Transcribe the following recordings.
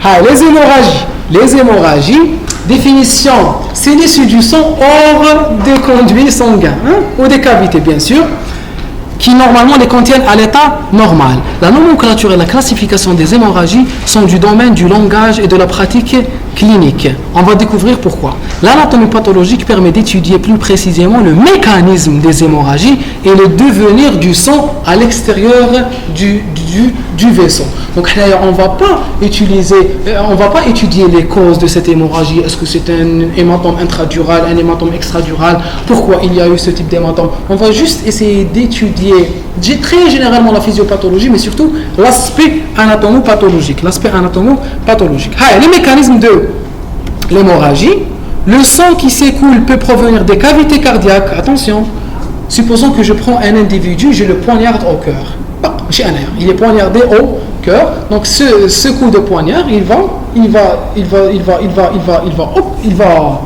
Ah, les hémorragies, définition, c'est l'issue du sang hors des conduits sanguins, ou des cavités bien sûr, qui normalement les contiennent à l'état normal. La nomenclature et la classification des hémorragies sont du domaine du langage et de la pratique clinique. On va découvrir pourquoi. L'anatomie pathologique permet d'étudier plus précisément le mécanisme des hémorragies et le devenir du sang à l'extérieur du vaisseau. Donc on ne va pas étudier les causes de cette hémorragie. Est-ce que c'est un hématome intradural, un hématome extradural? Pourquoi il y a eu ce type d'hématome? On va juste essayer d'étudier très généralement la physiopathologie, mais surtout l'aspect anatomopathologique. Les mécanismes de l'hémorragie. Le sang qui s'écoule peut provenir des cavités cardiaques. Attention, supposons que je prends un individu, je le poignarde au cœur. Il est poignardé au cœur. Donc ce coup de poignard, il va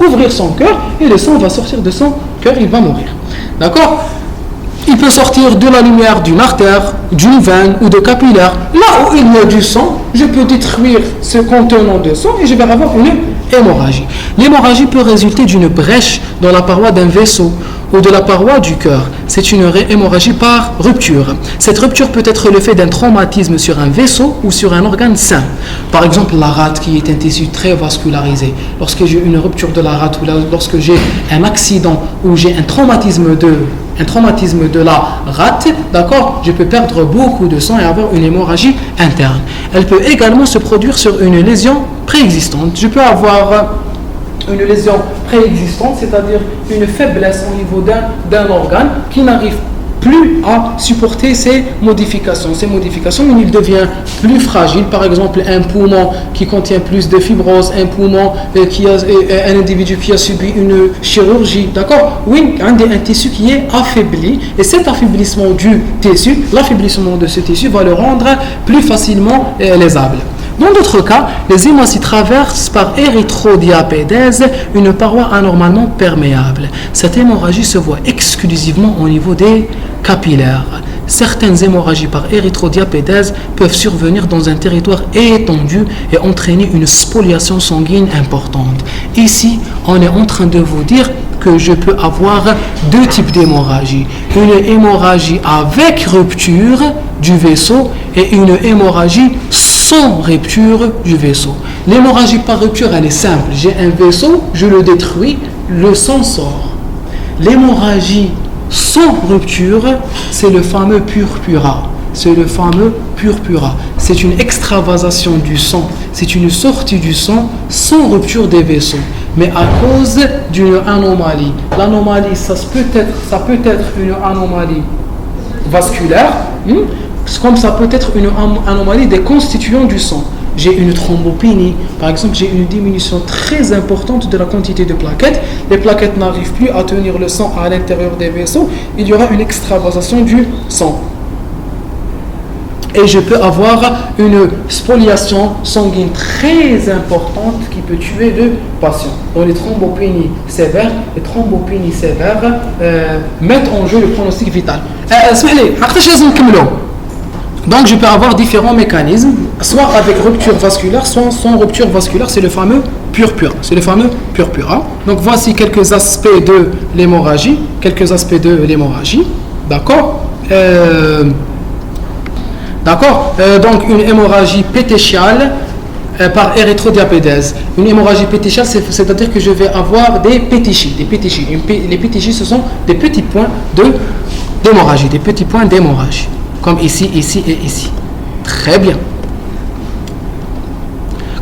ouvrir son cœur et le sang va sortir de son cœur, il va mourir. D'accord? Il peut sortir de la lumière d'une artère, d'une veine ou de capillaire. Là où il y a du sang, je peux détruire ce contenant de sang et je vais avoir une hémorragie. L'hémorragie peut résulter d'une brèche dans la paroi d'un vaisseau ou de la paroi du cœur. C'est une hémorragie par rupture. Cette rupture peut être le fait d'un traumatisme sur un vaisseau ou sur un organe sain. Par exemple, la rate qui est un tissu très vascularisé. Lorsque j'ai une rupture de la rate ou lorsque j'ai un accident ou j'ai un traumatisme de la rate, d'accord, je peux perdre beaucoup de sang et avoir une hémorragie interne. Elle peut également se produire sur une lésion préexistante. Je peux avoir une lésion préexistante, c'est-à-dire une faiblesse au niveau d'un organe qui n'arrive plus à supporter ces modifications, il devient plus fragile. Par exemple, un poumon qui contient plus de fibrose, un poumon un individu qui a subi une chirurgie, d'accord? Oui, un tissu qui est affaibli, et cet affaiblissement l'affaiblissement de ce tissu va le rendre plus facilement lésable. Dans d'autres cas, les hémorragies traversent par érythrodiapédèse une paroi anormalement perméable. Cette hémorragie se voit exclusivement au niveau des capillaires. Certaines hémorragies par érythrodiapédèse peuvent survenir dans un territoire étendu et entraîner une spoliation sanguine importante. Ici, on est en train de vous dire que je peux avoir deux types d'hémorragie. Une hémorragie avec rupture du vaisseau et une hémorragie sans rupture du vaisseau. L'hémorragie par rupture, elle est simple. J'ai un vaisseau, je le détruis, le sang sort. L'hémorragie sans rupture, c'est le fameux purpura. C'est une extravasation du sang. C'est une sortie du sang sans rupture des vaisseaux, mais à cause d'une anomalie. L'anomalie, ça peut être une anomalie vasculaire, comme ça peut être une anomalie des constituants du sang. J'ai une thrombopénie, par exemple, j'ai une diminution très importante de la quantité de plaquettes. Les plaquettes n'arrivent plus à tenir le sang à l'intérieur des vaisseaux. Il y aura une extravasation du sang. Et je peux avoir une spoliation sanguine très importante qui peut tuer le patient. Donc les thrombopénies sévères mettent en jeu le pronostic vital. Donc je peux avoir différents mécanismes, soit avec rupture vasculaire, soit sans rupture vasculaire, c'est le fameux purpura. Donc voici quelques aspects de l'hémorragie, d'accord. Donc une hémorragie pétéchiale par érythrodiapédèse. Une hémorragie pétéchiale, c'est-à-dire que je vais avoir des pétichies. Les pétichies, ce sont des petits points d'hémorragie, comme ici et ici. Très bien.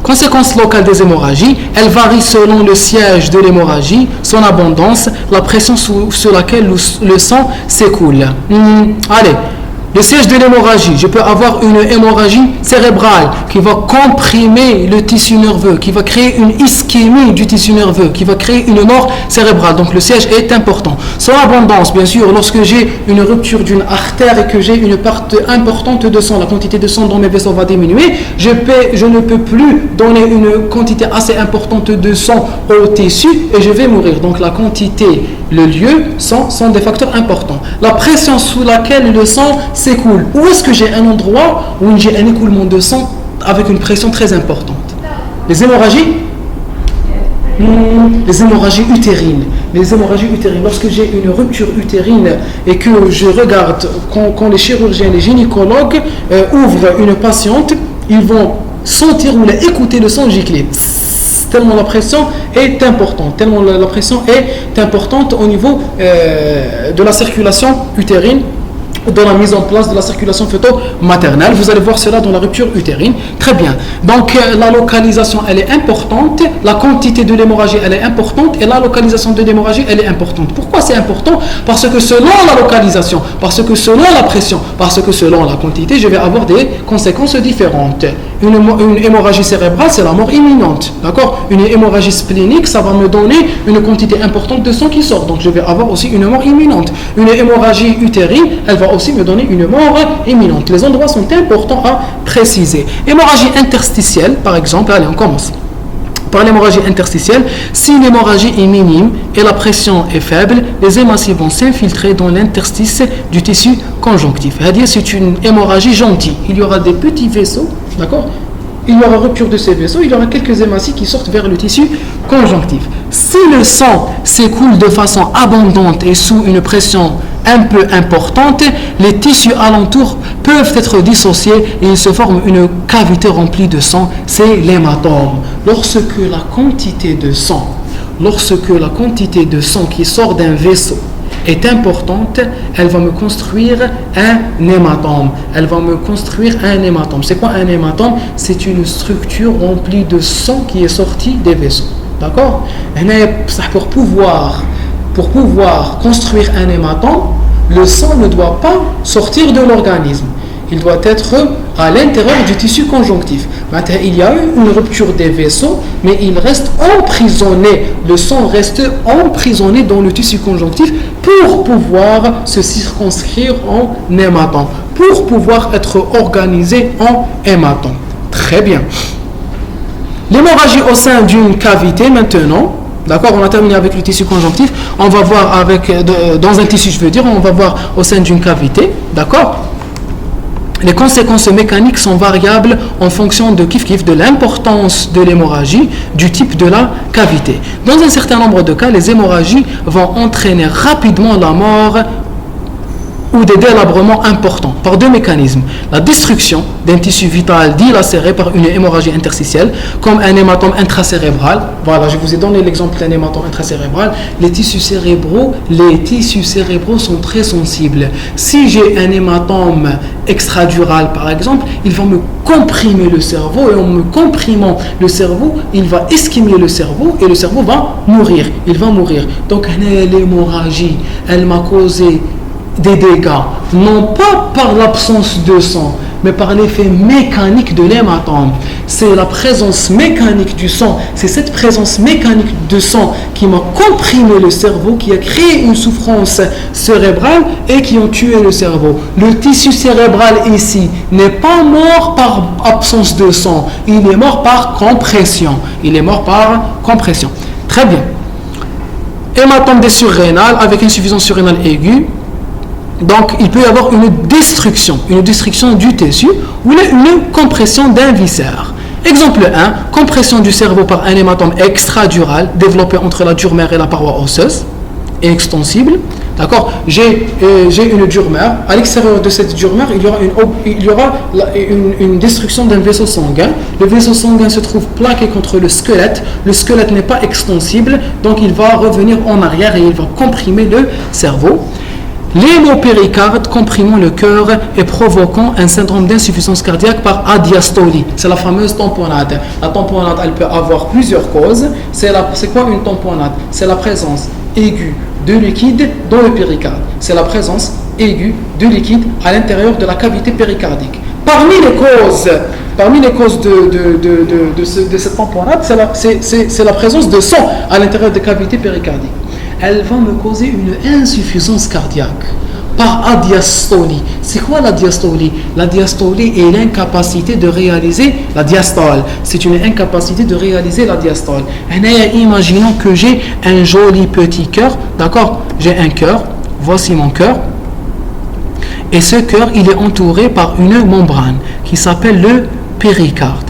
Conséquences locales des hémorragies, elles varient selon le siège de l'hémorragie, son abondance, la pression sous laquelle le sang s'écoule. Allez. Le siège de l'hémorragie, je peux avoir une hémorragie cérébrale qui va comprimer le tissu nerveux, qui va créer une ischémie du tissu nerveux, qui va créer une mort cérébrale. Donc le siège est important. Son abondance, bien sûr, lorsque j'ai une rupture d'une artère et que j'ai une part importante de sang, la quantité de sang dans mes vaisseaux va diminuer, je ne peux plus donner une quantité assez importante de sang au tissu et je vais mourir. Donc la quantité, le lieu sont des facteurs importants. La pression sous laquelle le sang s'écoule. Où est-ce que j'ai un endroit où j'ai un écoulement de sang avec une pression très importante? Les hémorragies les hémorragies utérines. Les hémorragies utérines, lorsque j'ai une rupture utérine et que je regarde, quand les chirurgiens, les gynécologues ouvrent une patiente, ils vont sentir ou écouter le sang gicler. Tellement la pression est importante, au niveau de la circulation utérine, dans la mise en place de la circulation fœto-maternelle. Vous allez voir cela dans la rupture utérine. Très bien. Donc la localisation, elle est importante, la quantité de l'hémorragie, elle est importante, et la localisation de l'hémorragie, elle est importante. Pourquoi c'est important? Parce que selon la localisation, parce que selon la pression, parce que selon la quantité, je vais avoir des conséquences différentes. Une hémorragie cérébrale, c'est la mort imminente. D'accord? Une hémorragie splénique, ça va me donner une quantité importante de sang qui sort. Donc je vais avoir aussi une mort imminente. Une hémorragie utérine, elle va aussi me donner une mort imminente. Les endroits sont importants à préciser. Hémorragie interstitielle, par exemple, allez, on commence. Par l'hémorragie interstitielle, si l'hémorragie est minime et la pression est faible, les hémorragies vont s'infiltrer dans l'interstice du tissu conjonctif. C'est-à-dire c'est une hémorragie gentille. Il y aura des petits vaisseaux, d'accord? Il y aura rupture de ces vaisseaux, il y aura quelques hémorragies qui sortent vers le tissu conjonctif. Si le sang s'écoule de façon abondante et sous une pression un peu importante, les tissus alentours peuvent être dissociés et il se forme une cavité remplie de sang, c'est l'hématome. Lorsque la quantité de sang qui sort d'un vaisseau est importante, elle va me construire un hématome. C'est quoi un hématome? C'est une structure remplie de sang qui est sortie des vaisseaux. D'accord? Pour pouvoir construire un hématome, le sang ne doit pas sortir de l'organisme. Il doit être à l'intérieur du tissu conjonctif. Maintenant, il y a eu une rupture des vaisseaux, mais il reste emprisonné. Le sang reste emprisonné dans le tissu conjonctif pour pouvoir se circonscrire en hématome, pour pouvoir être organisé en hématome. Très bien. L'hémorragie au sein d'une cavité maintenant. D'accord, on a terminé avec le tissu conjonctif. On va voir dans un tissu, on va voir au sein d'une cavité. D'accord? Les conséquences mécaniques sont variables en fonction de de l'importance de l'hémorragie, du type de la cavité. Dans un certain nombre de cas, les hémorragies vont entraîner rapidement la mort ou des délabrements importants par deux mécanismes. La destruction d'un tissu vital dilacéré par une hémorragie interstitielle, comme un hématome intracérébral. Voilà, je vous ai donné l'exemple d'un hématome intracérébral. Les tissus cérébraux sont très sensibles. Si j'ai un hématome extradural, par exemple, il va me comprimer le cerveau, et en me comprimant le cerveau, il va ischémier le cerveau, et le cerveau va mourir. Donc, l'hémorragie, elle m'a causé des dégâts, non pas par l'absence de sang, mais par l'effet mécanique de l'hématome. C'est la présence mécanique du sang, c'est cette présence mécanique de sang qui m'a comprimé le cerveau, qui a créé une souffrance cérébrale et qui ont tué le cerveau. Le tissu cérébral ici n'est pas mort par absence de sang, il est mort par compression. Très bien. Hématome des surrénales avec insuffisance surrénale aiguë. Donc, il peut y avoir une destruction du tissu ou une compression d'un viscère. Exemple 1, compression du cerveau par un hématome extradural développé entre la dure mère et la paroi osseuse et extensible. D'accord? J'ai une dure mère. À l'extérieur de cette dure mère, il y aura une destruction d'un vaisseau sanguin. Le vaisseau sanguin se trouve plaqué contre le squelette. Le squelette n'est pas extensible, donc il va revenir en arrière et il va comprimer le cerveau. L'hémopéricarde comprimant le cœur et provoquant un syndrome d'insuffisance cardiaque par adiastolie. C'est la fameuse tamponnade. La tamponnade, elle peut avoir plusieurs causes. C'est quoi une tamponnade? C'est la présence aiguë de liquide dans le péricarde. C'est la présence aiguë de liquide à l'intérieur de la cavité péricardique. Parmi les causes de cette tamponnade, c'est la présence de sang à l'intérieur de la cavité péricardique. Elle va me causer une insuffisance cardiaque par adiastolie. C'est quoi la diastolie? La diastolie est l'incapacité de réaliser la diastole. C'est une incapacité de réaliser la diastole. Imaginons que j'ai un joli petit cœur, d'accord? J'ai un cœur, voici mon cœur. Et ce cœur, il est entouré par une membrane qui s'appelle le péricarde.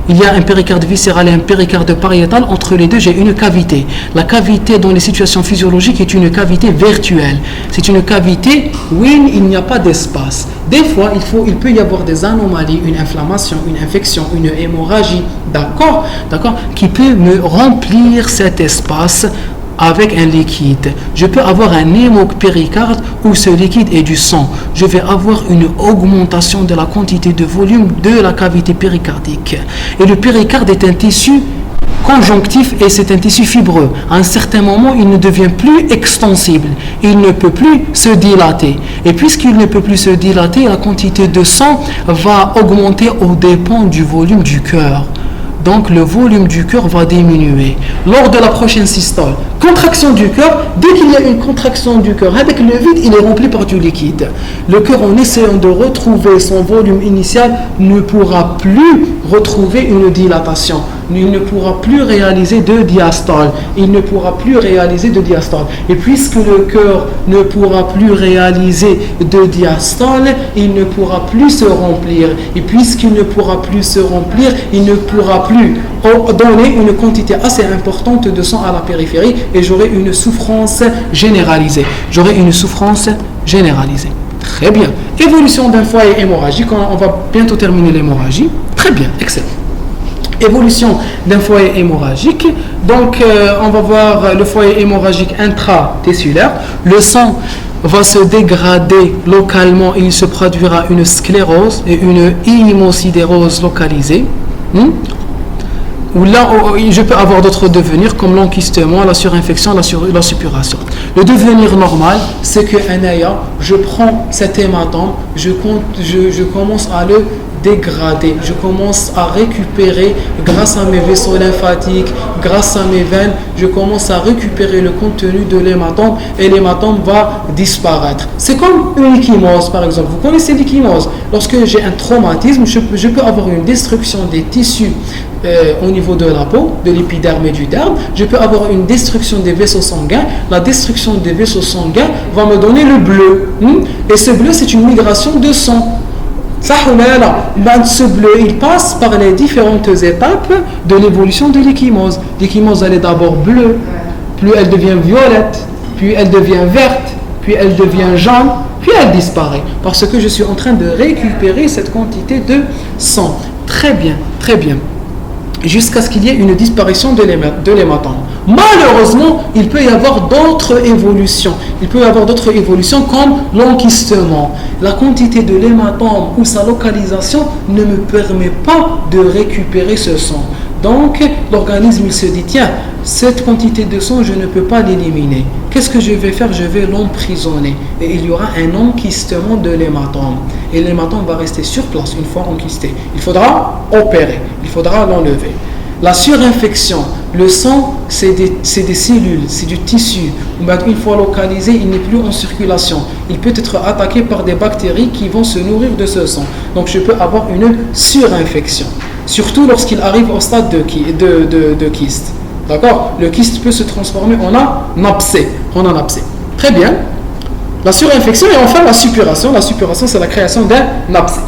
il y a un péricarde viscéral et un péricarde pariétal. Entre les deux, j'ai une cavité. La cavité dans les situations physiologiques est une cavité virtuelle. C'est une cavité où il n'y a pas d'espace. Des fois, il peut y avoir des anomalies, une inflammation, une infection, une hémorragie, d'accord, qui peut me remplir cet espace avec un liquide. Je peux avoir un hémopéricarde où ce liquide est du sang. Je vais avoir une augmentation de la quantité de volume de la cavité péricardique. Et le péricarde est un tissu conjonctif et c'est un tissu fibreux. À un certain moment, il ne devient plus extensible. Il ne peut plus se dilater. Et puisqu'il ne peut plus se dilater, la quantité de sang va augmenter aux dépens du volume du cœur. Donc le volume du cœur va diminuer. Lors de la prochaine systole, contraction du cœur, dès qu'il y a une contraction du cœur, avec le vide, il est rempli par du liquide. Le cœur, en essayant de retrouver son volume initial, ne pourra plus retrouver une dilatation. Il ne pourra plus réaliser de diastole. Et puisque le cœur ne pourra plus réaliser de diastole, il ne pourra plus se remplir. Et puisqu'il ne pourra plus se remplir, il ne pourra plus donner une quantité assez importante de sang à la périphérie et j'aurai une souffrance généralisée. Très bien. Évolution d'un foyer hémorragique. On va bientôt terminer l'hémorragie. Très bien, excellent. Évolution d'un foyer hémorragique. Donc, on va voir le foyer hémorragique intratissulaire. Le sang va se dégrader localement et il se produira une sclérose et une hémosidérose localisée. Où là, je peux avoir d'autres devenirs comme l'enquistement, la surinfection, la suppuration. Le devenir normal, c'est que je prends cet hématome, je commence à le dégrader, je commence à récupérer grâce à mes vaisseaux lymphatiques, grâce à mes veines, je commence à récupérer le contenu de l'hématome et l'hématome va disparaître. C'est comme une ecchymose par exemple. Vous connaissez l'ecchymose? Lorsque j'ai un traumatisme, je peux avoir une destruction des tissus au niveau de la peau, de l'épiderme et du derme. Je peux avoir une destruction des vaisseaux sanguins. La destruction des vaisseaux sanguins va me donner le bleu. Et ce bleu, c'est une migration de sang. Ce bleu, il passe par les différentes étapes de l'évolution de l'ecchymose. L'ecchymose, elle est d'abord bleue, puis elle devient violette, puis elle devient verte, puis elle devient jaune, puis elle disparaît. Parce que je suis en train de récupérer cette quantité de sang. Très bien, très bien. Jusqu'à ce qu'il y ait une disparition de l'hématome. Malheureusement, il peut y avoir d'autres évolutions. Comme l'enquistement. La quantité de l'hématome ou sa localisation ne me permet pas de récupérer ce sang. Donc, l'organisme il se dit, tiens, cette quantité de sang, je ne peux pas l'éliminer. Qu'est-ce que je vais faire? Je vais l'emprisonner. Et il y aura un enquistement de l'hématome. Et l'hématome va rester sur place une fois enquisté. Il faudra opérer, il faudra l'enlever. La surinfection, le sang, c'est des cellules, c'est du tissu. Une fois localisé, il n'est plus en circulation. Il peut être attaqué par des bactéries qui vont se nourrir de ce sang. Donc je peux avoir une surinfection. Surtout lorsqu'il arrive au stade de kyste. D'accord? Le kyste peut se transformer en un abcès. Très bien. La surinfection et enfin la suppuration. La suppuration, c'est la création d'un abcès.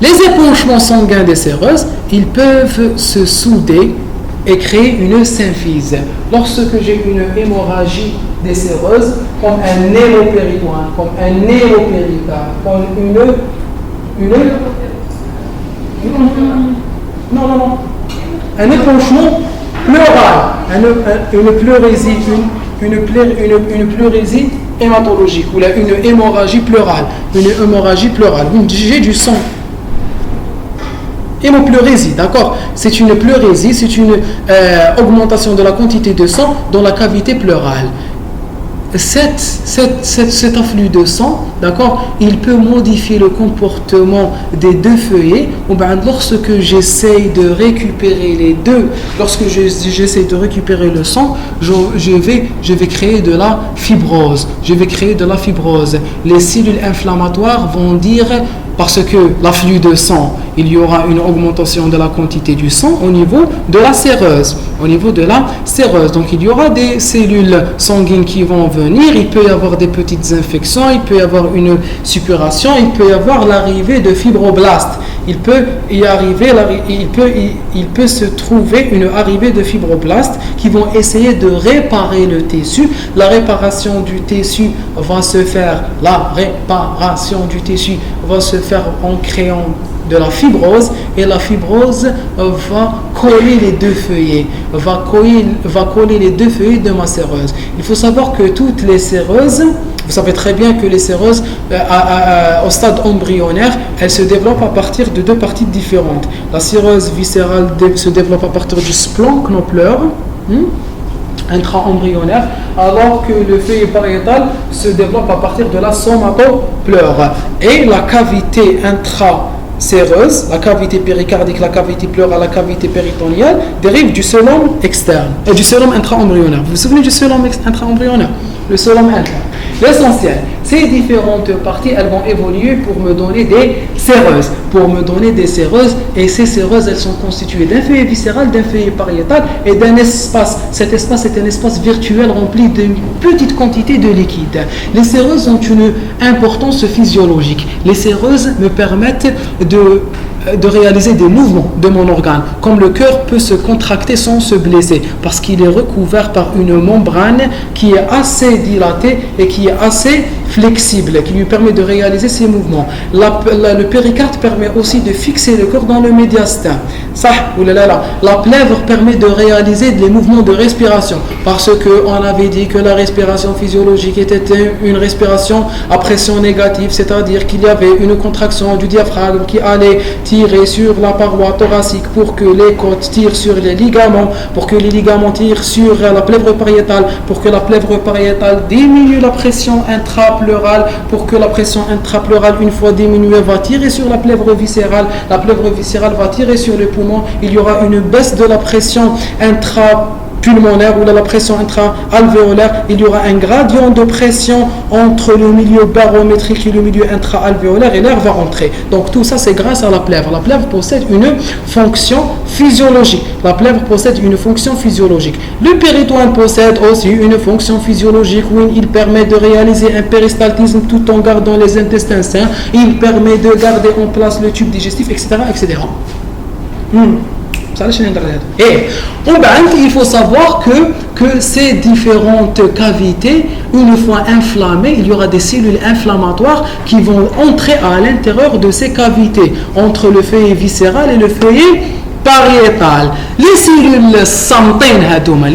Les épanchements sanguins des séreuses, ils peuvent se souder et créer une symphyse. Lorsque j'ai une hémorragie des séreuses, comme un hémopéritoine, comme un hémopéricarde, comme un épanchement pleural, une pleurésie hématologique ou une hémorragie pleurale. J'ai du sang. Hémopleurésie, d'accord? C'est une pleurésie, c'est une augmentation de la quantité de sang dans la cavité pleurale. Cet afflux de sang, d'accord, il peut modifier le comportement des deux feuillets. Lorsque j'essaye de récupérer les deux, lorsque j'essaie de récupérer le sang, je vais créer de la fibrose. Les cellules inflammatoires vont dire, parce que l'afflux de sang, il y aura une augmentation de la quantité du sang au niveau de la séreuse. Donc il y aura des cellules sanguines qui vont venir, il peut y avoir des petites infections, il peut y avoir une suppuration, il peut y avoir l'arrivée de fibroblastes. il peut y arriver, il peut se trouver une arrivée de fibroblastes qui vont essayer de réparer le tissu. La réparation du tissu va se faire en créant de la fibrose, et la fibrose va coller les deux feuillets, va coller les deux feuillets de ma séreuse. Il faut savoir que toutes les séreuses, vous savez très bien que les séreuses au stade embryonnaire, elles se développent à partir de deux parties différentes. La séreuse viscérale se développe à partir du splanchnopleur intra-embryonnaire, alors que le feuillet pariétal se développe à partir de la somatopleure. Et la cavité intra-séreuse, la cavité péricardique, la cavité pleurale, la cavité péritoniale dérive du cœlome externe et du cœlome intra-embryonnaire. Vous vous souvenez du cœlome intra-embryonnaire? Le cœlome interne. L'essentiel, ces différentes parties, elles vont évoluer pour me donner des séreuses. Et ces séreuses, elles sont constituées d'un feuillet viscéral, d'un feuillet pariétal et d'un espace. Cet espace est un espace virtuel rempli d'une petite quantité de liquide. Les séreuses ont une importance physiologique. Les séreuses me permettent de réaliser des mouvements de mon organe, comme le cœur peut se contracter sans se blesser, parce qu'il est recouvert par une membrane qui est assez dilatée et qui est assez flexible, qui lui permet de réaliser ces mouvements. Le péricarde permet aussi de fixer le corps dans le médiastin. La plèvre permet de réaliser des mouvements de respiration, parce qu'on avait dit que la respiration physiologique était une respiration à pression négative, c'est-à-dire qu'il y avait une contraction du diaphragme qui allait tirer sur la paroi thoracique pour que les côtes tirent sur les ligaments, pour que les ligaments tirent sur la plèvre pariétale, pour que la plèvre pariétale diminue la pression intrapleurale, pour que la pression intrapleurale, une fois diminuée, va tirer sur la plèvre viscérale va tirer sur le poumon, il y aura une baisse de la pression intrapulmonaire ou de la pression intra-alvéolaire, il y aura un gradient de pression entre le milieu barométrique et le milieu intra-alvéolaire et l'air va rentrer. Donc tout ça c'est grâce à la plèvre. La plèvre possède une fonction physiologique. Le péritoine possède aussi une fonction physiologique où il permet de réaliser un péristaltisme tout en gardant les intestins sains. Il permet de garder en place le tube digestif, etc. Et il faut savoir que ces différentes cavités, une fois inflammées, il y aura des cellules inflammatoires qui vont entrer à l'intérieur de ces cavités, entre le feuillet viscéral et le feuillet pariétal. Les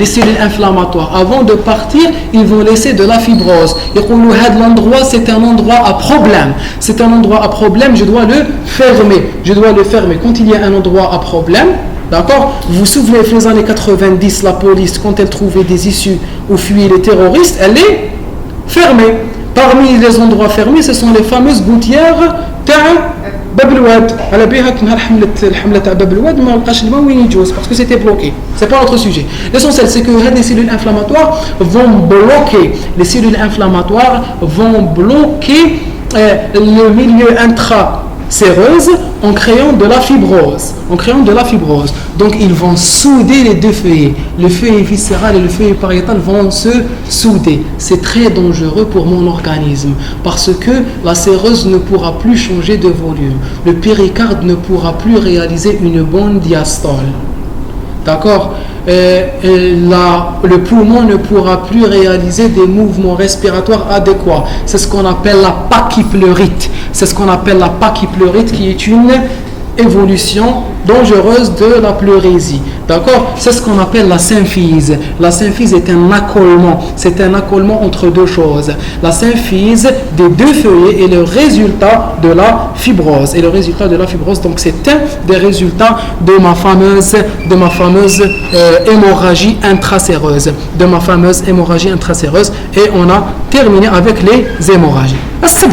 cellules inflammatoires, avant de partir, ils vont laisser de la fibrose. L'endroit, c'est un endroit à problème. Je dois le fermer. Quand il y a un endroit à problème, d'accord, vous vous souvenez, dans les années 90, la police, quand elle trouvait des issues où fuyaient les terroristes, elle les fermait. Parmi les endroits fermés, ce sont les fameuses gouttières باب الواد على بها كنا الحمله تاع باب الواد ما لقاش الماء وين يجوز parce que c'était bloqué. C'est pas notre sujet. L'essentiel c'est que les cellules inflammatoires vont bloquer le milieu intra-séreuse en créant de la fibrose. Donc ils vont souder les deux feuillets. Le feuillet viscéral et le feuillet pariétal vont se souder. C'est très dangereux pour mon organisme parce que la séreuse ne pourra plus changer de volume. Le péricarde ne pourra plus réaliser une bonne diastole. D'accord, le poumon ne pourra plus réaliser des mouvements respiratoires adéquats. C'est ce qu'on appelle la pachypleurite. Qui est une évolution dangereuse de la pleurésie. D'accord? C'est ce qu'on appelle la symphyse. La symphyse est un accolement. C'est un accolement entre deux choses. La symphyse des deux feuillets est le résultat de la fibrose. Donc c'est un des résultats de ma fameuse hémorragie intraséreuse. Et on a terminé avec les hémorragies.